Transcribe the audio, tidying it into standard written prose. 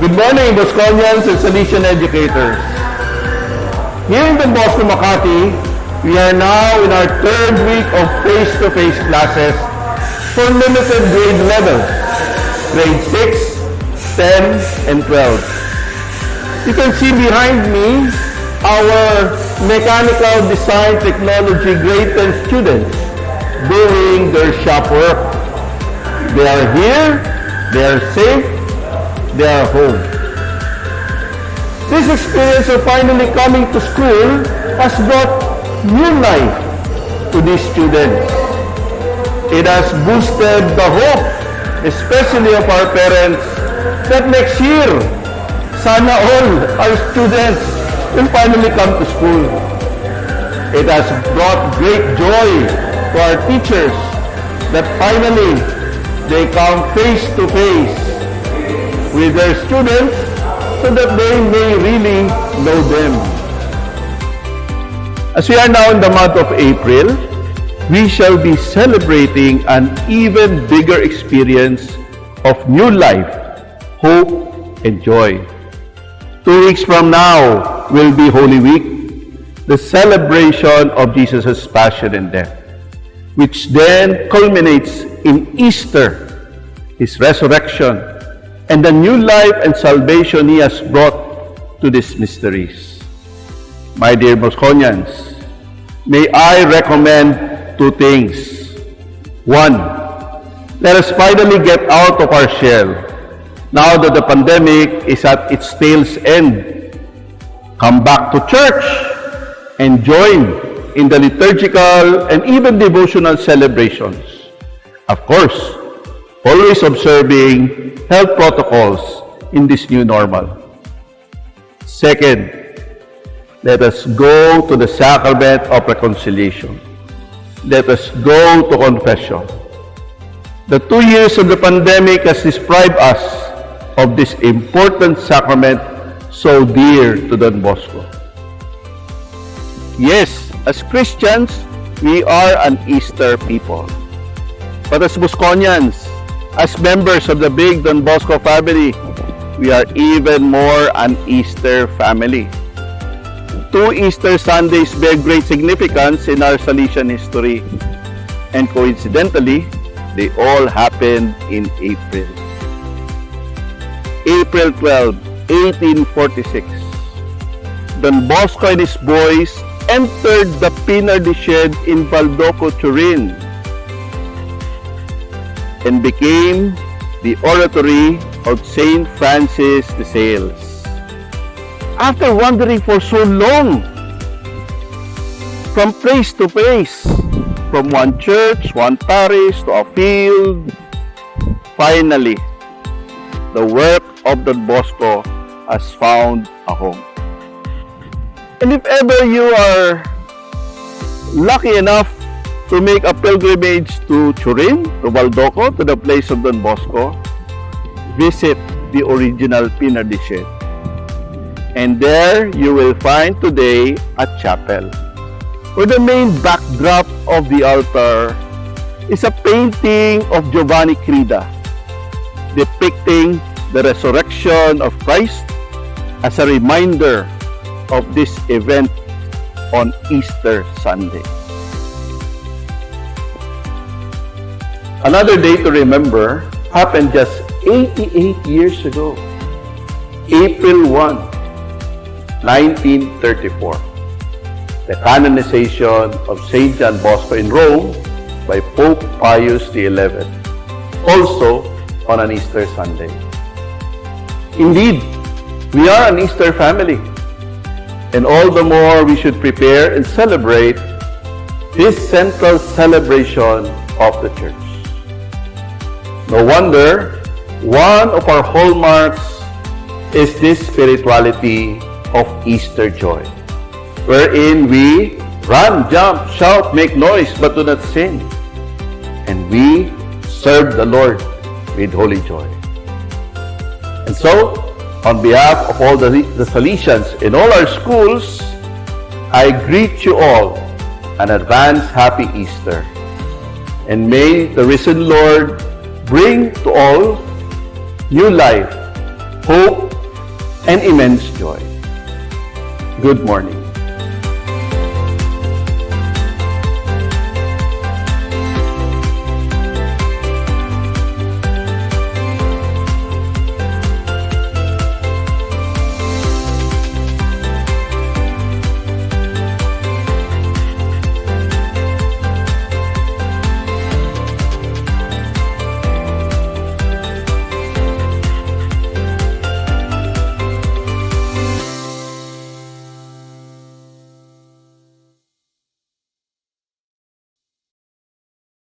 Good morning, Bosconians and Salesian educators. Here in Don Bosco Makati, we are now in our third week of face-to-face classes for limited grade levels, grade 6, 10, and 12. You can see behind me our mechanical design technology grade 10 students doing their shop work. They are here, they are safe, they are home. This experience of finally coming to school has brought new life to these students. It has boosted the hope, especially of our parents, that next year, sana all our students will finally come to school. It has brought great joy to our teachers that finally they come face to face with their students so that they may really know them. As we are now in the month of April, we shall be celebrating an even bigger experience of new life, hope, and joy. 2 weeks from now will be Holy Week, the celebration of Jesus' passion and death, which then culminates in Easter, His resurrection, and the new life and salvation He has brought to these mysteries. My dear Bosconians, may I recommend 2 things. 1, let us finally get out of our shell now that the pandemic is at its tail's end. Come back to church and join in the liturgical and even devotional celebrations. Of course, always observing health protocols in this new normal. 2nd, let us go to the sacrament of reconciliation. Let us go to confession. The 2 years of the pandemic has deprived us of this important sacrament so dear to Don Bosco. Yes, as Christians, we are an Easter people. But as Bosconians, as members of the big Don Bosco family, we are even more an Easter family. 2 Easter Sundays bear great significance in our Salesian history, and coincidentally, they all happened in April. April 12, 1846, Don Bosco and his boys entered the Pinar de Shed in Baldoco, Turin, and became the oratory of St. Francis de Sales. After wandering for so long, from place to place, from one church, one parish, to a field, finally, the work of Don Bosco has found a home. And if ever you are lucky enough to make a pilgrimage to Turin, to Baldoco, to the place of Don Bosco, visit the original Pinar de Shed. And there you will find today a chapel, where the main backdrop of the altar is a painting of Giovanni Crida, depicting the resurrection of Christ as a reminder of this event on Easter Sunday. Another day to remember happened just 88 years ago, April 1, 1934, the canonization of St. Don Bosco in Rome by Pope Pius XI, also on an Easter Sunday. Indeed, we are an Easter family, and all the more we should prepare and celebrate this central celebration of the Church. No wonder, one of our hallmarks is this spirituality of Easter joy, wherein we run, jump, shout, make noise, but do not sin. And we serve the Lord with holy joy. And so, on behalf of all the Salesians in all our schools, I greet you all an advance happy Easter. And may the risen Lord bring to all new life, hope, and immense joy. Good morning.